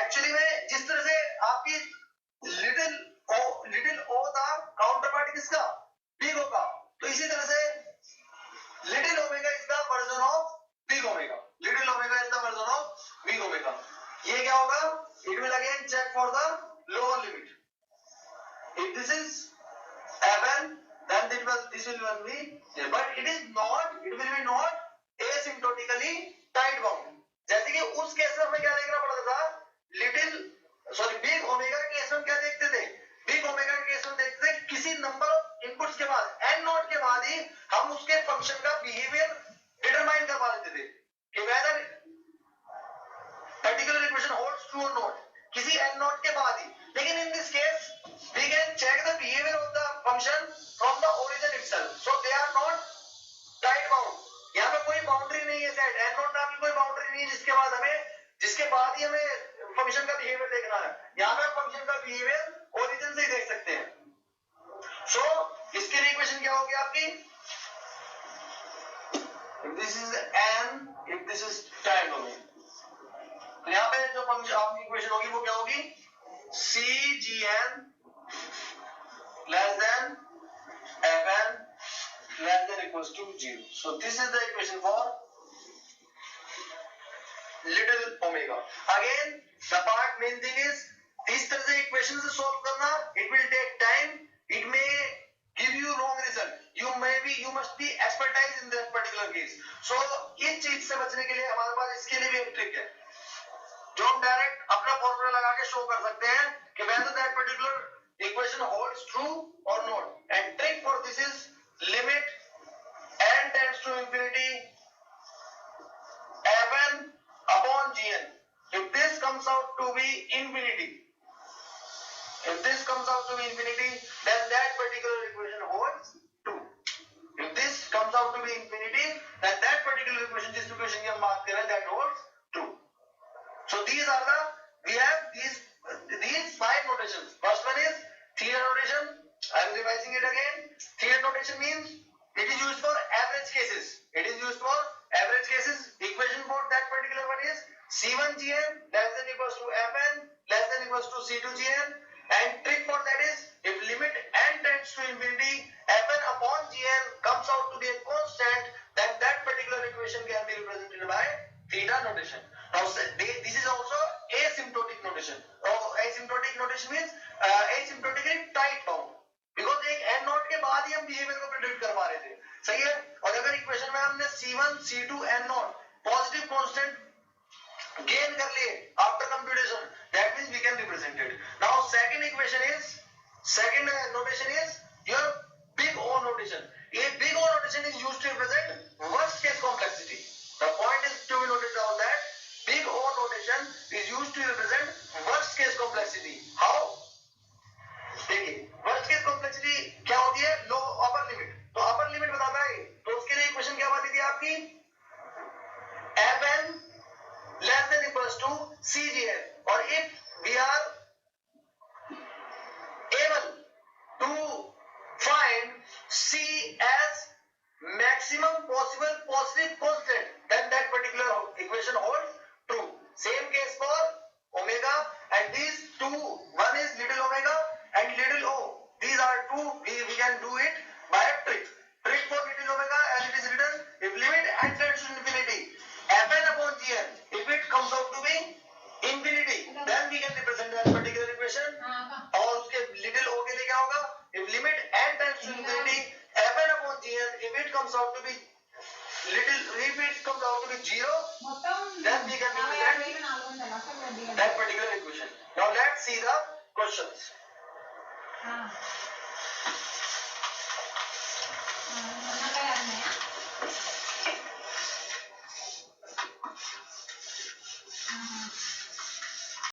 Actually में जिस तरह से आपकी लिटिल ओ था काउंटर पार्ट किसका, बिग ओ का, तो इसी तरह से little omega is the version of big omega, little omega is the version of big omega. ये क्या होगा, it will again check for the lower limit, if this is happen then this will be, but it will be not asymptotically tight bound। जैसे कि उस case में हमें क्या देखना पड़ता था, बिग ओमेगा के केस में क्या देखते थे, बिग ओमेगा के केस में देखते थे किसी नंबर ऑफ इनपुट्स के बाद n नॉट के बाद ही हम उसके फंक्शन का बिहेवियर डिटरमाइन करवा लेते थे कि whether particular equation holds true और नॉट, किसी n नॉट के बाद ही। लेकिन in this case we can check the behavior of the function from the origin itself, so they are not tight bound। यहाँ पे कोई बाउंड्री नहीं है, सेट n नॉट नाम की कोई बाउंड्री नहीं है जिसके बाद ही हमें फंक्शन का बिहेवियर देखना है। यहाँ पे फंक्शन का बिहेवियर ओरिजिन से ही देख सकते हैं। सो इसके लिए इक्वेशन क्या होगी आपकी, if this is n, if this is time domain, तो यहाँ पे जो फंक्शन आपकी इक्वेशन होगी वो क्या होगी, cgn less than fn less than equals to 0। so this is the equation for little omega। again the part main thing is इस तरह से इक्वेशन से सॉल्व करना, it will take time, it may give you wrong result, you must be expertise in that particular case। so इस चीज से बचने के लिए हमारे पास इसके लिए भी एक ट्रिक है, जो हम डायरेक्ट अपना फॉर्मूला लगा के शो कर सकते हैं कि whether that particular equation holds true or not, and trick for this is limit n tends to infinity fn upon gn। if this comes out to be infinity, then that particular equation holds true। if this comes out to be infinity, then that particular equation, जिस equation की हम बात कर रहे हैं, that holds true। so we have these 5 notations। first one is theta notation, I am revising it again। theta notation means it is used for average cases, equation for that particular one is c1gn less than equals to fn less than equals to c2gn, and trick for that is if limit n tends to infinity fn upon gn comes out to be a constant, then that particular equation can be represented by theta notation। now this is also asymptotic notation। asymptotic notation means asymptotically tight bound, because एक n naught के बाद ही हम behaviour को predict कर पा रहे थे, सही है। और अगर इक्वेशन में हमने c1 c2 n naught positive constant gain कर लिए after computation, that means we can represent it. Now second notation is your big O notation। ये big O notation is used to represent worst case complexity। the point is to be noted down that big O notation is used to represent worst case complexity। how, देखिए worst case complexity क्या होती है, लो upper limit, तो upper limit बताता है, तो उसके लिए इक्वेशन क्या बनती थी आपकी, fn less than equals to cgn, और if we are able to find c as maximum possible positive constant, then that particular equation holds true। same case for omega, and these two, one is little omega and little o, these are two, we can do it by a trick for little omega, as it is written if limit n tends to infinity fn upon gn, if it comes out to be infinity, then we can represent that particular equation। और उसके little o के लिए क्या होगा, if limit n tends to infinity fn upon gn, if it comes out to be 0, then we can represent that particular equation। now let's see the questions।